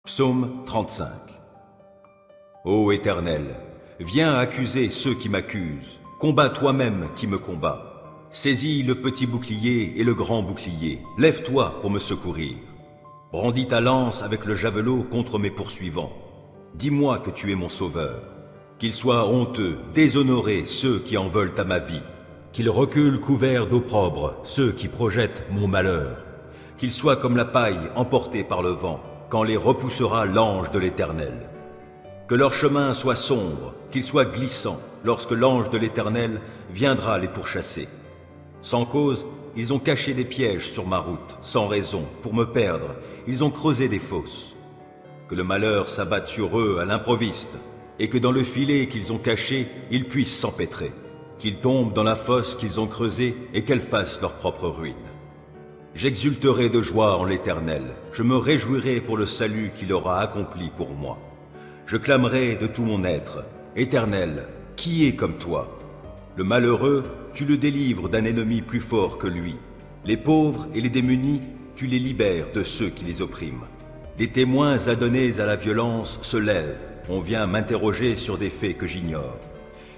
Psaume 35. Ô Éternel, viens accuser ceux qui m'accusent, combats toi-même qui me combats. Saisis le petit bouclier et le grand bouclier, lève-toi pour me secourir. Brandis ta lance avec le javelot contre mes poursuivants. Dis-moi que tu es mon sauveur. Qu'ils soient honteux, déshonorés ceux qui en veulent à ma vie. Qu'ils reculent couverts d'opprobre ceux qui projettent mon malheur. Qu'ils soient comme la paille emportée par le vent, quand les repoussera l'ange de l'Éternel. Que leur chemin soit sombre, qu'il soit glissant, lorsque l'ange de l'Éternel viendra les pourchasser. Sans cause, ils ont caché des pièges sur ma route, sans raison, pour me perdre, ils ont creusé des fosses. Que le malheur s'abatte sur eux à l'improviste, et que dans le filet qu'ils ont caché, ils puissent s'empêtrer. Qu'ils tombent dans la fosse qu'ils ont creusée et qu'elle fasse leur propre ruine. J'exulterai de joie en l'Éternel, je me réjouirai pour le salut qu'il aura accompli pour moi. Je clamerai de tout mon être, Éternel, qui est comme toi? Le malheureux, tu le délivres d'un ennemi plus fort que lui. Les pauvres et les démunis, tu les libères de ceux qui les oppriment. Des témoins adonnés à la violence se lèvent, on vient m'interroger sur des faits que j'ignore.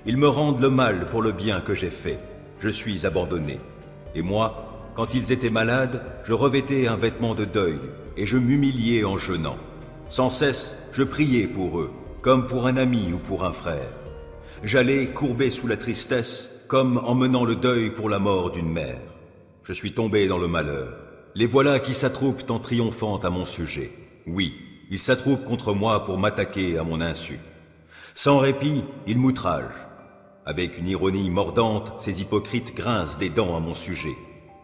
Ils me rendent le mal pour le bien que j'ai fait, je suis abandonné. Et moi, quand ils étaient malades, je revêtais un vêtement de deuil, et je m'humiliais en jeûnant. Sans cesse, je priais pour eux, comme pour un ami ou pour un frère. J'allais courbé sous la tristesse, comme en menant le deuil pour la mort d'une mère. Je suis tombé dans le malheur. Les voilà qui s'attroupent en triomphant à mon sujet. Oui, ils s'attroupent contre moi pour m'attaquer à mon insu. Sans répit, ils m'outragent. Avec une ironie mordante, ces hypocrites grincent des dents à mon sujet.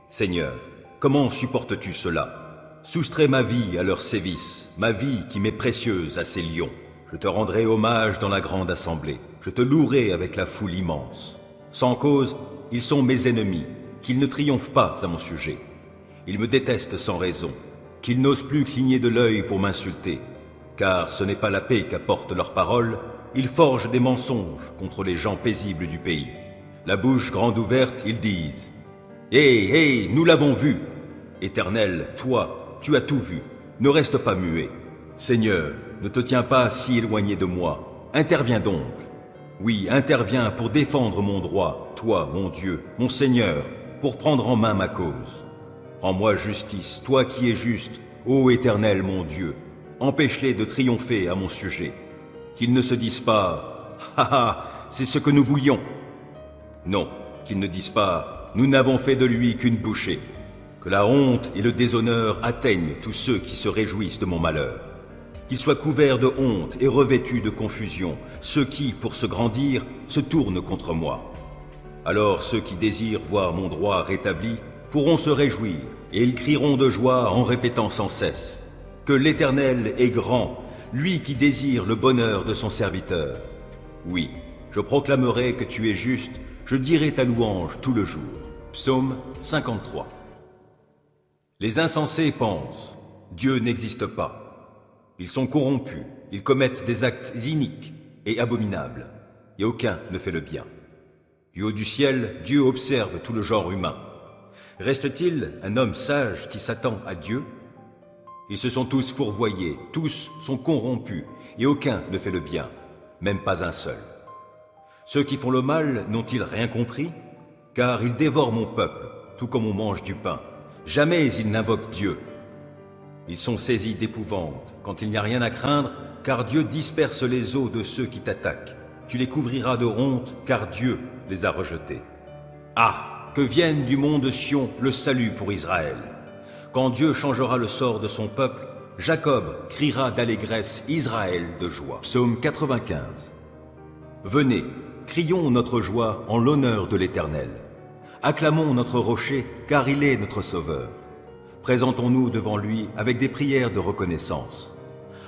Seigneur, comment supportes-tu cela? Soustrais ma vie à leurs sévices, ma vie qui m'est précieuse à ces lions. Je te rendrai hommage dans la grande assemblée, je te louerai avec la foule immense. Sans cause, ils sont mes ennemis, qu'ils ne triomphent pas à mon sujet. Ils me détestent sans raison, qu'ils n'osent plus cligner de l'œil pour m'insulter. Car ce n'est pas la paix qu'apportent leurs paroles, ils forgent des mensonges contre les gens paisibles du pays. La bouche grande ouverte, ils disent: Hé, nous l'avons vu. Éternel, toi, tu as tout vu. Ne reste pas muet. Seigneur, ne te tiens pas si éloigné de moi. Interviens donc. Oui, interviens pour défendre mon droit, toi, mon Dieu, mon Seigneur, pour prendre en main ma cause. Rends-moi justice, toi qui es juste, ô Éternel, mon Dieu. Empêche-les de triompher à mon sujet. Qu'ils ne se disent pas: Ha ha, c'est ce que nous voulions. Non, qu'ils ne disent pas: nous n'avons fait de lui qu'une bouchée. Que la honte et le déshonneur atteignent tous ceux qui se réjouissent de mon malheur. Qu'ils soient couverts de honte et revêtus de confusion, ceux qui, pour se grandir, se tournent contre moi. Alors ceux qui désirent voir mon droit rétabli pourront se réjouir, et ils crieront de joie en répétant sans cesse: que l'Éternel est grand, lui qui désire le bonheur de son serviteur. Oui, je proclamerai que tu es juste, je dirai ta louange tout le jour. Psaume 53. Les insensés pensent: Dieu n'existe pas. Ils sont corrompus, ils commettent des actes iniques et abominables, et aucun ne fait le bien. Du haut du ciel, Dieu observe tout le genre humain. Reste-t-il un homme sage qui s'attend à Dieu? Ils se sont tous fourvoyés, tous sont corrompus, et aucun ne fait le bien, même pas un seul. Ceux qui font le mal n'ont-ils rien compris? Car ils dévorent mon peuple, tout comme on mange du pain. Jamais ils n'invoquent Dieu. Ils sont saisis d'épouvante quand il n'y a rien à craindre, car Dieu disperse les os de ceux qui t'attaquent. Tu les couvriras de honte, car Dieu les a rejetés. Ah, que vienne du mont de Sion le salut pour Israël. Quand Dieu changera le sort de son peuple, Jacob criera d'allégresse, Israël de joie. Psaume 95. Venez, crions notre joie en l'honneur de l'Éternel. Acclamons notre rocher, car il est notre sauveur. Présentons-nous devant lui avec des prières de reconnaissance.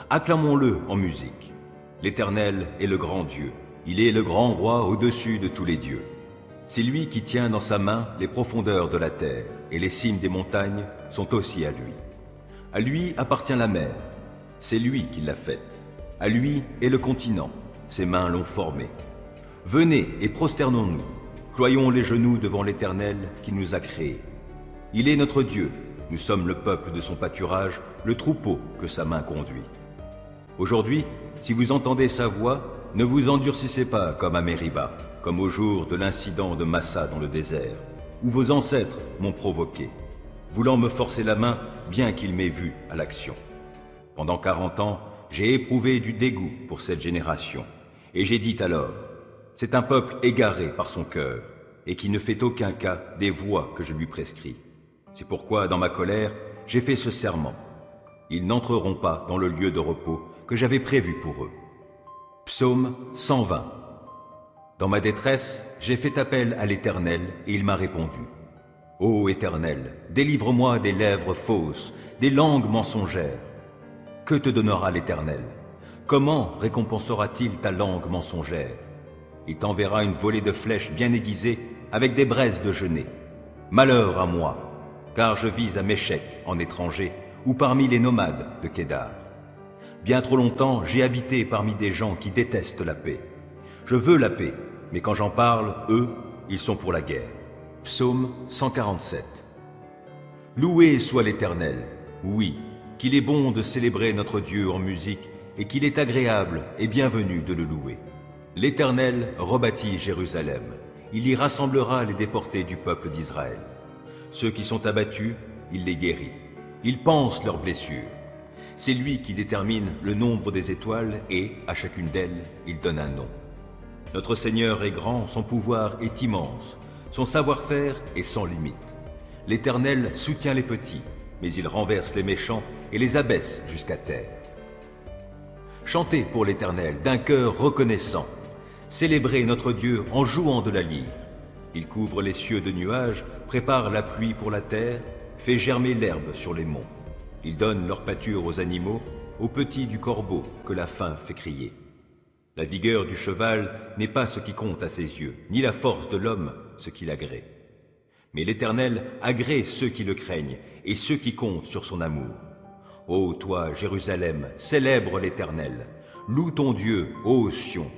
Acclamons-le en musique. L'Éternel est le grand Dieu. Il est le grand roi au-dessus de tous les dieux. C'est lui qui tient dans sa main les profondeurs de la terre, et les cimes des montagnes sont aussi à lui. À lui appartient la mer. C'est lui qui l'a faite. À lui est le continent. Ses mains l'ont formé. Venez et prosternons-nous. Ployons les genoux devant l'Éternel qui nous a créés. Il est notre Dieu, nous sommes le peuple de son pâturage, le troupeau que sa main conduit. Aujourd'hui, si vous entendez sa voix, ne vous endurcissez pas comme à Mériba, comme au jour de l'incident de Massa dans le désert, où vos ancêtres m'ont provoqué, voulant me forcer la main bien qu'ils m'aient vu à l'action. Pendant 40 ans, j'ai éprouvé du dégoût pour cette génération, et j'ai dit alors, c'est un peuple égaré par son cœur, et qui ne fait aucun cas des voies que je lui prescris. C'est pourquoi, dans ma colère, j'ai fait ce serment. Ils n'entreront pas dans le lieu de repos que j'avais prévu pour eux. Psaume 120. Dans ma détresse, j'ai fait appel à l'Éternel et il m'a répondu. Ô Éternel, délivre-moi des lèvres fausses, des langues mensongères. Que te donnera l'Éternel? Comment récompensera-t-il ta langue mensongère? Il t'enverra une volée de flèches bien aiguisées avec des braises de genêt. Malheur à moi, car je vis à Méchec en étranger ou parmi les nomades de Kédar. Bien trop longtemps, j'ai habité parmi des gens qui détestent la paix. Je veux la paix, mais quand j'en parle, eux, ils sont pour la guerre. Psaume 147. Loué soit l'Éternel, oui, qu'il est bon de célébrer notre Dieu en musique et qu'il est agréable et bienvenu de le louer. L'Éternel rebâtit Jérusalem, il y rassemblera les déportés du peuple d'Israël. Ceux qui sont abattus, il les guérit, il panse leurs blessures. C'est lui qui détermine le nombre des étoiles et, à chacune d'elles, il donne un nom. Notre Seigneur est grand, son pouvoir est immense, son savoir-faire est sans limite. L'Éternel soutient les petits, mais il renverse les méchants et les abaisse jusqu'à terre. Chantez pour l'Éternel d'un cœur reconnaissant. Célébrez notre Dieu en jouant de la lyre. Il couvre les cieux de nuages, prépare la pluie pour la terre, fait germer l'herbe sur les monts. Il donne leur pâture aux animaux, aux petits du corbeau que la faim fait crier. La vigueur du cheval n'est pas ce qui compte à ses yeux, ni la force de l'homme ce qui l'agrée. Mais l'Éternel agrée ceux qui le craignent et ceux qui comptent sur son amour. Ô toi, Jérusalem, célèbre l'Éternel. Loue ton Dieu, ô Sion.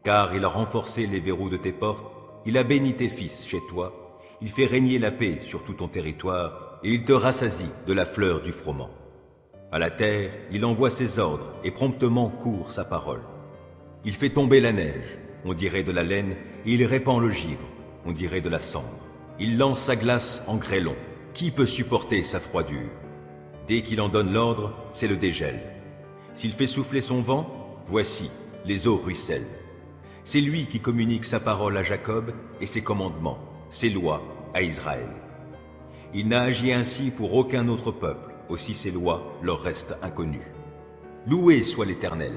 Car il a renforcé les verrous de tes portes, il a béni tes fils chez toi, il fait régner la paix sur tout ton territoire, et il te rassasie de la fleur du froment. À la terre, il envoie ses ordres, et promptement court sa parole. Il fait tomber la neige, on dirait de la laine, et il répand le givre, on dirait de la cendre. Il lance sa glace en grêlon. Qui peut supporter sa froidure? Dès qu'il en donne l'ordre, c'est le dégel. S'il fait souffler son vent, voici, les eaux ruissellent. C'est lui qui communique sa parole à Jacob et ses commandements, ses lois à Israël. Il n'a agi ainsi pour aucun autre peuple, aussi ses lois leur restent inconnues. Loué soit l'Éternel.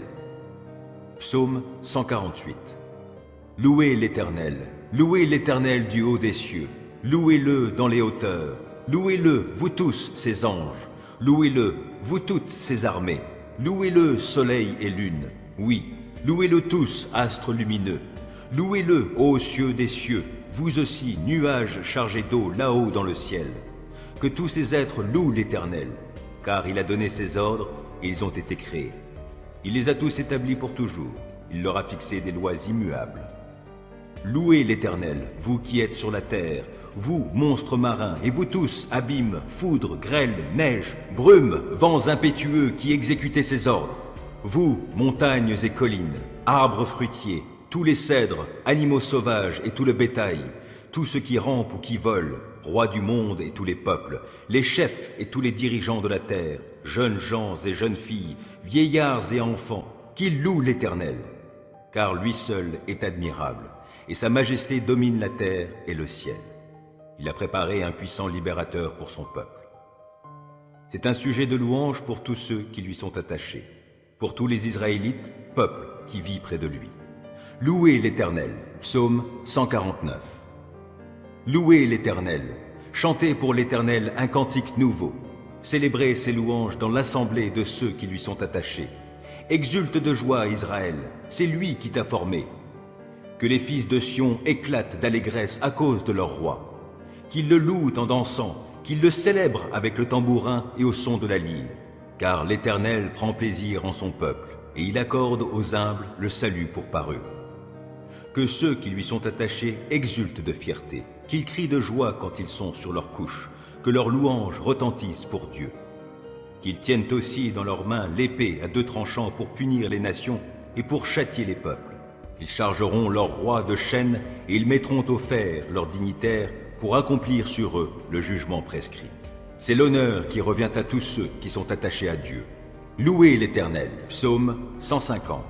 Psaume 148. Louez l'Éternel du haut des cieux, louez-le dans les hauteurs, louez-le, vous tous, ses anges, louez-le, vous toutes, ses armées, louez-le, soleil et lune, oui, louez-le tous, astres lumineux, louez-le, ô cieux des cieux, vous aussi, nuages chargés d'eau là-haut dans le ciel. Que tous ces êtres louent l'Éternel, car il a donné ses ordres et ils ont été créés. Il les a tous établis pour toujours, il leur a fixé des lois immuables. Louez l'Éternel, vous qui êtes sur la terre, vous, monstres marins, et vous tous, abîmes, foudre, grêle, neige, brume, vents impétueux qui exécutez ses ordres. Vous, montagnes et collines, arbres fruitiers, tous les cèdres, animaux sauvages et tout le bétail, tous ceux qui rampent ou qui volent, rois du monde et tous les peuples, les chefs et tous les dirigeants de la terre, jeunes gens et jeunes filles, vieillards et enfants, qui louent l'Éternel, car lui seul est admirable, et sa majesté domine la terre et le ciel. Il a préparé un puissant libérateur pour son peuple. C'est un sujet de louange pour tous ceux qui lui sont attachés, pour tous les Israélites, peuple qui vit près de lui. Louez l'Éternel, psaume 149. Louez l'Éternel, chantez pour l'Éternel un cantique nouveau, célébrez ses louanges dans l'assemblée de ceux qui lui sont attachés. Exulte de joie Israël, c'est lui qui t'a formé. Que les fils de Sion éclatent d'allégresse à cause de leur roi. Qu'ils le louent en dansant, qu'ils le célèbrent avec le tambourin et au son de la lyre. Car l'Éternel prend plaisir en son peuple, et il accorde aux humbles le salut pour parure. Que ceux qui lui sont attachés exultent de fierté, qu'ils crient de joie quand ils sont sur leur couche, que leurs louanges retentissent pour Dieu. qu'ils tiennent aussi dans leurs mains l'épée à deux tranchants pour punir les nations et pour châtier les peuples. Ils chargeront leurs rois de chaînes et ils mettront au fer leurs dignitaires pour accomplir sur eux le jugement prescrit. C'est l'honneur qui revient à tous ceux qui sont attachés à Dieu. Louez l'Éternel. Psaume 150.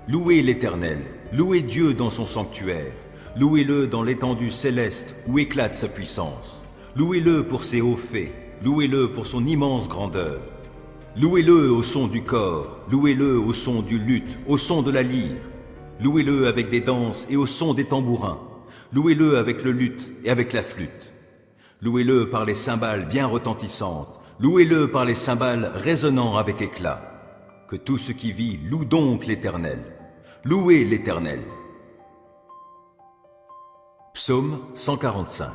Louez l'Éternel, louez Dieu dans son sanctuaire, louez-le dans l'étendue céleste où éclate sa puissance. Louez-le pour ses hauts faits, louez-le pour son immense grandeur. Louez-le au son du cor, louez-le au son du luth, au son de la lyre. Louez-le avec des danses et au son des tambourins. Louez-le avec le luth et avec la flûte. Louez-le par les cymbales bien retentissantes, louez-le par les cymbales résonnant avec éclat. Que tout ce qui vit loue donc l'Éternel. Louez l'Éternel. Psaume 145.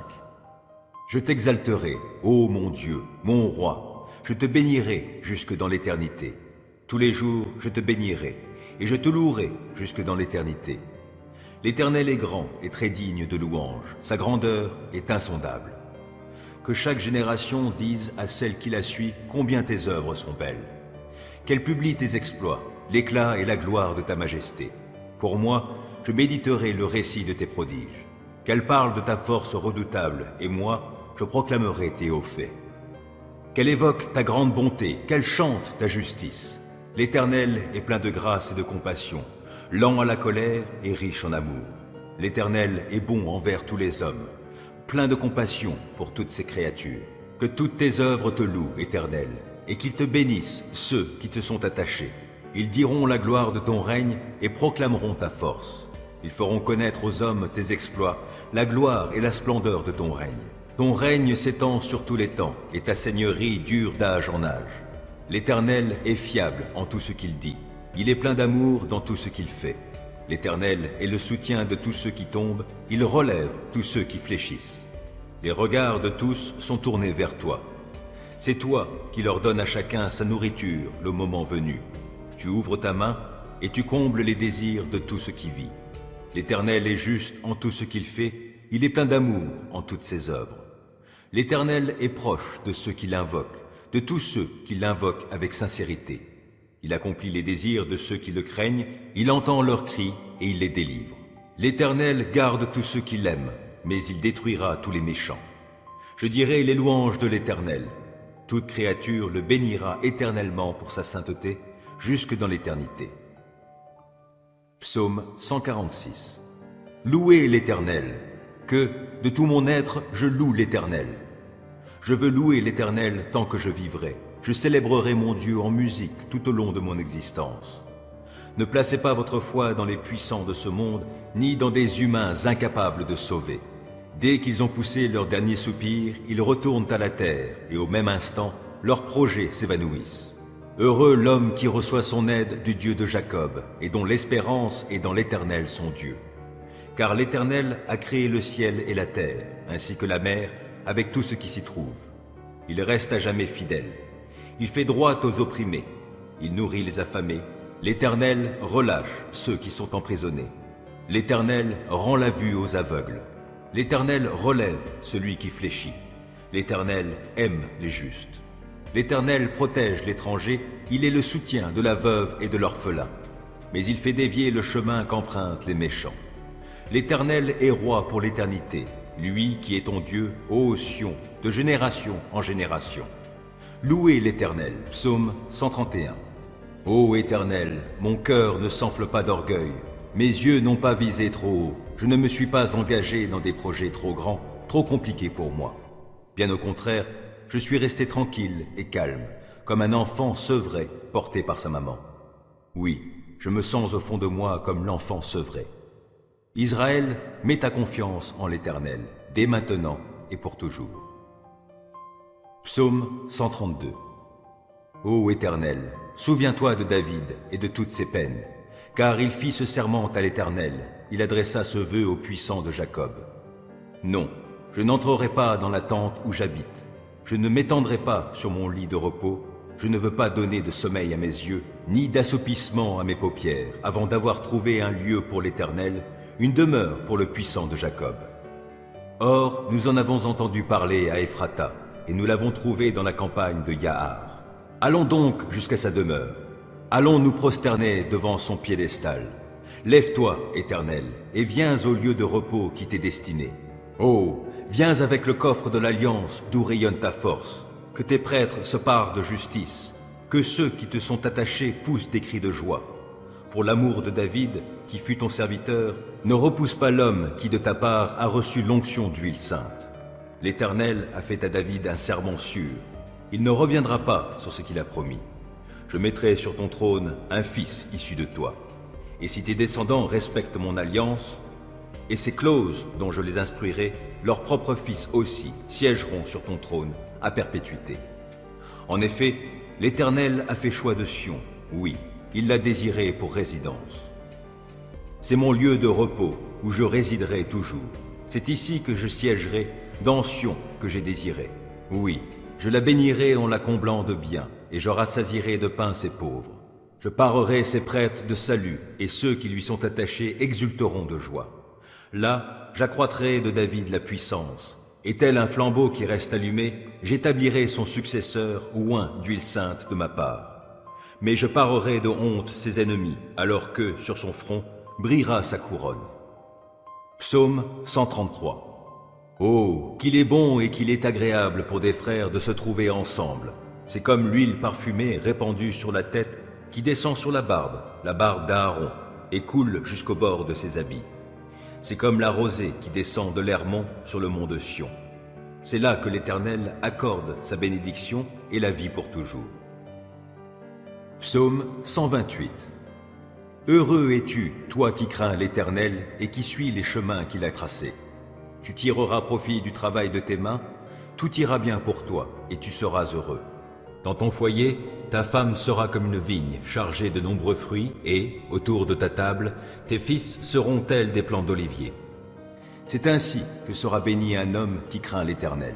Je t'exalterai, ô mon Dieu, mon roi. Je te bénirai jusque dans l'éternité. Tous les jours, je te bénirai, et je te louerai jusque dans l'éternité. L'Éternel est grand et très digne de louange. Sa grandeur est insondable. Que chaque génération dise à celle qui la suit combien tes œuvres sont belles. Qu'elle publie tes exploits, l'éclat et la gloire de ta majesté. Pour moi, je méditerai le récit de tes prodiges. Qu'elle parle de ta force redoutable, et moi, je proclamerai tes hauts faits. Qu'elle évoque ta grande bonté, qu'elle chante ta justice. L'Éternel est plein de grâce et de compassion, lent à la colère et riche en amour. L'Éternel est bon envers tous les hommes, plein de compassion pour toutes ses créatures. Que toutes tes œuvres te louent, Éternel, et qu'ils te bénissent ceux qui te sont attachés. Ils diront la gloire de ton règne et proclameront ta force. Ils feront connaître aux hommes tes exploits, la gloire et la splendeur de ton règne. Ton règne s'étend sur tous les temps, et ta seigneurie dure d'âge en âge. L'Éternel est fiable en tout ce qu'il dit. Il est plein d'amour dans tout ce qu'il fait. L'Éternel est le soutien de tous ceux qui tombent, il relève tous ceux qui fléchissent. Les regards de tous sont tournés vers toi. C'est toi qui leur donnes à chacun sa nourriture le moment venu. Tu ouvres ta main et tu combles les désirs de tout ce qui vit. L'Éternel est juste en tout ce qu'il fait, il est plein d'amour en toutes ses œuvres. L'Éternel est proche de ceux qui l'invoquent, de tous ceux qui l'invoquent avec sincérité. Il accomplit les désirs de ceux qui le craignent, il entend leurs cris et il les délivre. L'Éternel garde tous ceux qui l'aiment, mais il détruira tous les méchants. Je dirai les louanges de l'Éternel. Toute créature le bénira éternellement pour sa sainteté, jusque dans l'éternité. Psaume 146. Louez l'Éternel, que, de tout mon être, je loue l'Éternel. Je veux louer l'Éternel tant que je vivrai. Je célébrerai mon Dieu en musique tout au long de mon existence. Ne placez pas votre foi dans les puissants de ce monde, ni dans des humains incapables de sauver. Dès qu'ils ont poussé leur dernier soupir, ils retournent à la terre, et au même instant, leurs projets s'évanouissent. Heureux l'homme qui reçoit son aide du Dieu de Jacob, et dont l'espérance est dans l'Éternel son Dieu. Car l'Éternel a créé le ciel et la terre, ainsi que la mer, avec tout ce qui s'y trouve. Il reste à jamais fidèle. Il fait droit aux opprimés. Il nourrit les affamés. L'Éternel relâche ceux qui sont emprisonnés. L'Éternel rend la vue aux aveugles. L'Éternel relève celui qui fléchit. L'Éternel aime les justes. L'Éternel protège l'étranger, il est le soutien de la veuve et de l'orphelin. Mais il fait dévier le chemin qu'empruntent les méchants. L'Éternel est roi pour l'éternité, lui qui est ton Dieu, ô Sion, de génération en génération. Louez l'Éternel. Psaume 131. Ô Éternel, mon cœur ne s'enfle pas d'orgueil, mes yeux n'ont pas visé trop haut, je ne me suis pas engagé dans des projets trop grands, trop compliqués pour moi. Bien au contraire, je suis resté tranquille et calme, comme un enfant sevré porté par sa maman. Oui, je me sens au fond de moi comme l'enfant sevré. Israël, mets ta confiance en l'Éternel, dès maintenant et pour toujours. Psaume 132. Ô Éternel, souviens-toi de David et de toutes ses peines, car il fit ce serment à l'Éternel, il adressa ce vœu au puissant de Jacob. Non, je n'entrerai pas dans la tente où j'habite, je ne m'étendrai pas sur mon lit de repos, je ne veux pas donner de sommeil à mes yeux, ni d'assoupissement à mes paupières, avant d'avoir trouvé un lieu pour l'Éternel, une demeure pour le puissant de Jacob. Or, nous en avons entendu parler à Ephrata, et nous l'avons trouvé dans la campagne de Yahar. Allons donc jusqu'à sa demeure. Allons nous prosterner devant son piédestal. Lève-toi, Éternel, et viens au lieu de repos qui t'est destiné. Oh, viens avec le coffre de l'Alliance d'où rayonne ta force. Que tes prêtres se parent de justice, que ceux qui te sont attachés poussent des cris de joie. Pour l'amour de David, qui fut ton serviteur, ne repousse pas l'homme qui de ta part a reçu l'onction d'huile sainte. L'Éternel a fait à David un serment sûr. Il ne reviendra pas sur ce qu'il a promis. Je mettrai sur ton trône un fils issu de toi. Et si tes descendants respectent mon alliance, et ces clauses dont je les instruirai, leurs propres fils aussi siégeront sur ton trône à perpétuité. En effet, l'Éternel a fait choix de Sion, oui, il l'a désiré pour résidence. C'est mon lieu de repos où je résiderai toujours. C'est ici que je siégerai, dans Sion que j'ai désiré. Oui, je la bénirai en la comblant de biens, et je rassasierai de pain ses pauvres. Je parerai ses prêtres de salut, et ceux qui lui sont attachés exulteront de joie. Là, j'accroîtrai de David la puissance, et tel un flambeau qui reste allumé, j'établirai son successeur oint d'huile sainte de ma part. Mais je parerai de honte ses ennemis, alors que, sur son front, brillera sa couronne. Psaume 133. Oh, qu'il est bon et qu'il est agréable pour des frères de se trouver ensemble. C'est comme l'huile parfumée répandue sur la tête qui descend sur la barbe d'Aaron, et coule jusqu'au bord de ses habits. C'est comme la rosée qui descend de l'Hermon sur le mont de Sion. C'est là que l'Éternel accorde sa bénédiction et la vie pour toujours. Psaume 128. Heureux es-tu, toi qui crains l'Éternel et qui suis les chemins qu'il a tracés. Tu tireras profit du travail de tes mains, tout ira bien pour toi et tu seras heureux. Dans ton foyer, ta femme sera comme une vigne chargée de nombreux fruits et, autour de ta table, tes fils seront tels des plants d'olivier. C'est ainsi que sera béni un homme qui craint l'Éternel.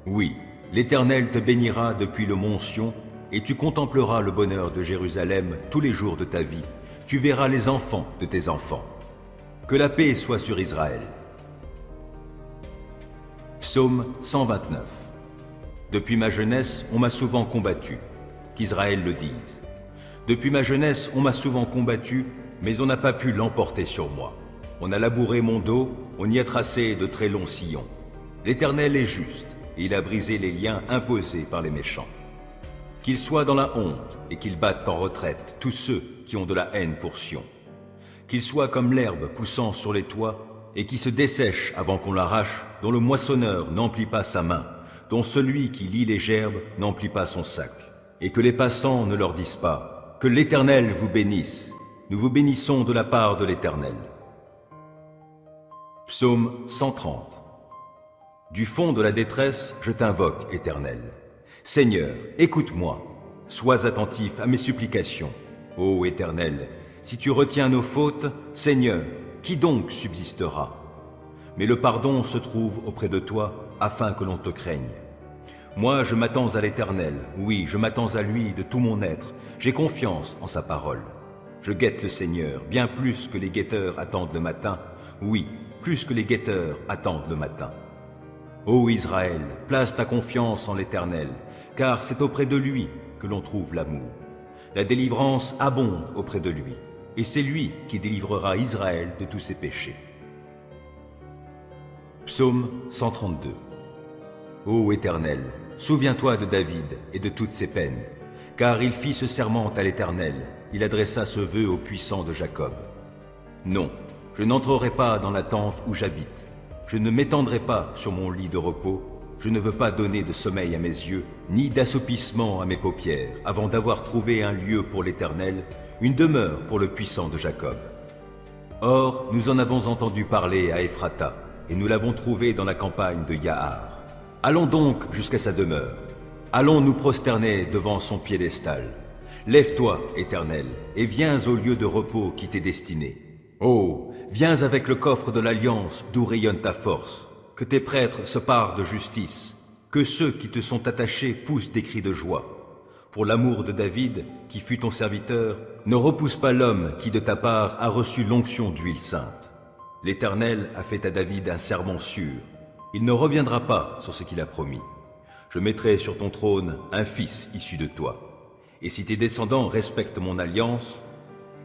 Oui, l'Éternel te bénira depuis le mont Sion et tu contempleras le bonheur de Jérusalem tous les jours de ta vie. Tu verras les enfants de tes enfants. Que la paix soit sur Israël. Psaume 129. Depuis ma jeunesse, on m'a souvent combattu, qu'Israël le dise. Depuis ma jeunesse, on m'a souvent combattu, mais on n'a pas pu l'emporter sur moi. On a labouré mon dos, on y a tracé de très longs sillons. L'Éternel est juste, et il a brisé les liens imposés par les méchants. Qu'ils soient dans la honte et qu'ils battent en retraite tous ceux qui ont de la haine pour Sion. Qu'ils soient comme l'herbe poussant sur les toits et qui se dessèche avant qu'on l'arrache, dont le moissonneur n'emplit pas sa main, dont celui qui lie les gerbes n'emplit pas son sac. Et que les passants ne leur disent pas, que l'Éternel vous bénisse. Nous vous bénissons de la part de l'Éternel. Psaume 130. Du fond de la détresse, je t'invoque, Éternel. Seigneur, écoute-moi, sois attentif à mes supplications. Ô Éternel, si tu retiens nos fautes, Seigneur, qui donc subsistera? Mais le pardon se trouve auprès de toi, afin que l'on te craigne. Moi, je m'attends à l'Éternel, oui, je m'attends à lui de tout mon être, j'ai confiance en sa parole. Je guette le Seigneur, bien plus que les guetteurs attendent le matin, oui, plus que les guetteurs attendent le matin. Ô Israël, place ta confiance en l'Éternel, car c'est auprès de lui que l'on trouve l'amour. La délivrance abonde auprès de lui, et c'est lui qui délivrera Israël de tous ses péchés. Psaume 132. Ô Éternel, souviens-toi de David et de toutes ses peines, car il fit ce serment à l'Éternel, il adressa ce vœu au puissant de Jacob. Non, je n'entrerai pas dans la tente où j'habite, je ne m'étendrai pas sur mon lit de repos, je ne veux pas donner de sommeil à mes yeux, ni d'assoupissement à mes paupières, avant d'avoir trouvé un lieu pour l'Éternel, une demeure pour le puissant de Jacob. Or, nous en avons entendu parler à Ephrata, et nous l'avons trouvé dans la campagne de Yahar. Allons donc jusqu'à sa demeure. Allons nous prosterner devant son piédestal. Lève-toi, Éternel, et viens au lieu de repos qui t'est destiné. Oh, viens avec le coffre de l'Alliance d'où rayonne ta force. Que tes prêtres se parent de justice, que ceux qui te sont attachés poussent des cris de joie. Pour l'amour de David, qui fut ton serviteur, ne repousse pas l'homme qui de ta part a reçu l'onction d'huile sainte. L'Éternel a fait à David un serment sûr. Il ne reviendra pas sur ce qu'il a promis. Je mettrai sur ton trône un fils issu de toi. Et si tes descendants respectent mon alliance,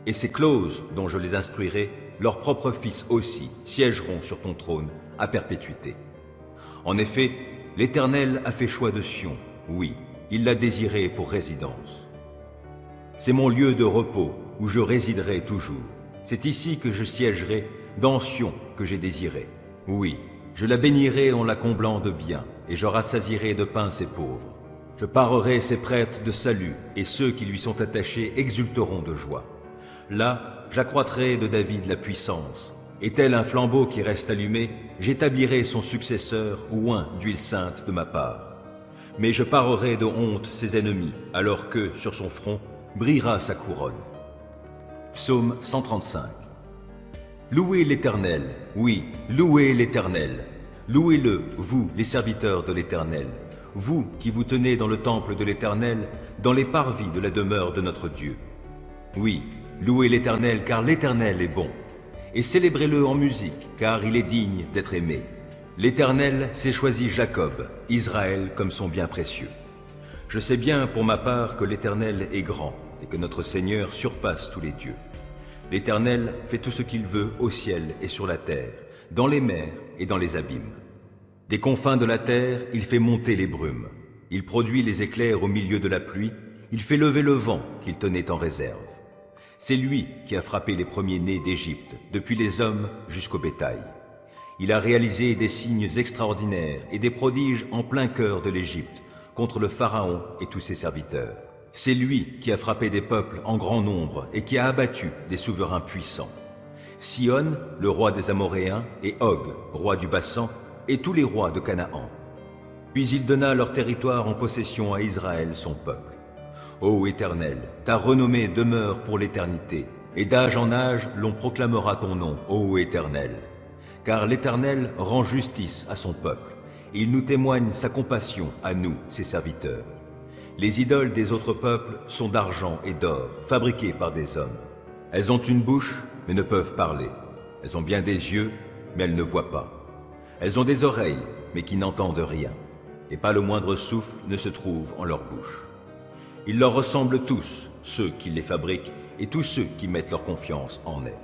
et ces clauses dont je les instruirai, leurs propres fils aussi siégeront sur ton trône à perpétuité. En effet, l'Éternel a fait choix de Sion, oui, il l'a désiré pour résidence. C'est mon lieu de repos où je résiderai toujours. C'est ici que je siégerai, dans Sion que j'ai désiré. Oui, je la bénirai en la comblant de biens, et je rassasierai de pain ses pauvres. Je parerai ses prêtres de salut, et ceux qui lui sont attachés exulteront de joie. Là, j'accroîtrai de David la puissance, et tel un flambeau qui reste allumé, j'établirai son successeur oint d'huile sainte de ma part. Mais je parerai de honte ses ennemis, alors que, sur son front, brillera sa couronne. Psaume 135. Louez l'Éternel, oui, louez l'Éternel. Louez-le, vous, les serviteurs de l'Éternel, vous qui vous tenez dans le temple de l'Éternel, dans les parvis de la demeure de notre Dieu. Oui, louez l'Éternel, car l'Éternel est bon. Et célébrez-le en musique, car il est digne d'être aimé. L'Éternel s'est choisi Jacob, Israël comme son bien précieux. Je sais bien pour ma part que l'Éternel est grand, et que notre Seigneur surpasse tous les dieux. L'Éternel fait tout ce qu'il veut au ciel et sur la terre, dans les mers et dans les abîmes. Des confins de la terre, il fait monter les brumes. Il produit les éclairs au milieu de la pluie. Il fait lever le vent qu'il tenait en réserve. C'est lui qui a frappé les premiers-nés d'Égypte, depuis les hommes jusqu'au bétail. Il a réalisé des signes extraordinaires et des prodiges en plein cœur de l'Égypte, contre le Pharaon et tous ses serviteurs. C'est lui qui a frappé des peuples en grand nombre et qui a abattu des souverains puissants. Sihon, le roi des Amoréens, et Og, roi du Bassan, et tous les rois de Canaan. Puis il donna leur territoire en possession à Israël, son peuple. Ô Éternel, ta renommée demeure pour l'éternité, et d'âge en âge l'on proclamera ton nom, ô Éternel. Car l'Éternel rend justice à son peuple, et il nous témoigne sa compassion à nous, ses serviteurs. Les idoles des autres peuples sont d'argent et d'or, fabriquées par des hommes. Elles ont une bouche, mais ne peuvent parler. Elles ont bien des yeux, mais elles ne voient pas. Elles ont des oreilles, mais qui n'entendent rien, et pas le moindre souffle ne se trouve en leur bouche. Ils leur ressemblent tous, ceux qui les fabriquent, et tous ceux qui mettent leur confiance en elles.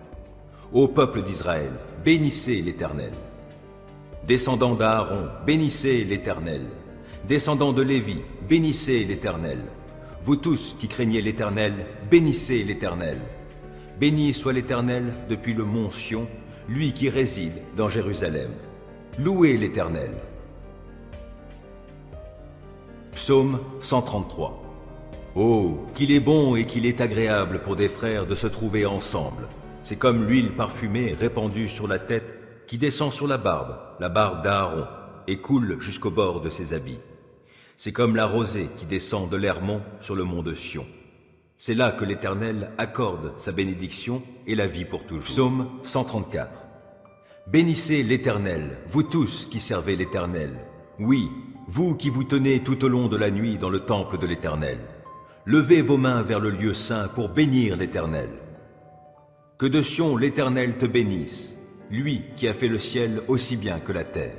Ô peuple d'Israël, bénissez l'Éternel. Descendants d'Aaron, bénissez l'Éternel. Descendants de Lévi, bénissez l'Éternel. Vous tous qui craignez l'Éternel, bénissez l'Éternel. Béni soit l'Éternel depuis le mont Sion, lui qui réside dans Jérusalem. Louez l'Éternel. Psaume 133. Oh, qu'il est bon et qu'il est agréable pour des frères de se trouver ensemble. C'est comme l'huile parfumée répandue sur la tête qui descend sur la barbe d'Aaron, et coule jusqu'au bord de ses habits. C'est comme la rosée qui descend de l'Hermon sur le mont de Sion. C'est là que l'Éternel accorde sa bénédiction et la vie pour toujours. Psaume 134. Bénissez l'Éternel, vous tous qui servez l'Éternel. Oui, vous qui vous tenez tout au long de la nuit dans le temple de l'Éternel. Levez vos mains vers le lieu saint pour bénir l'Éternel. Que de Sion l'Éternel te bénisse, lui qui a fait le ciel aussi bien que la terre.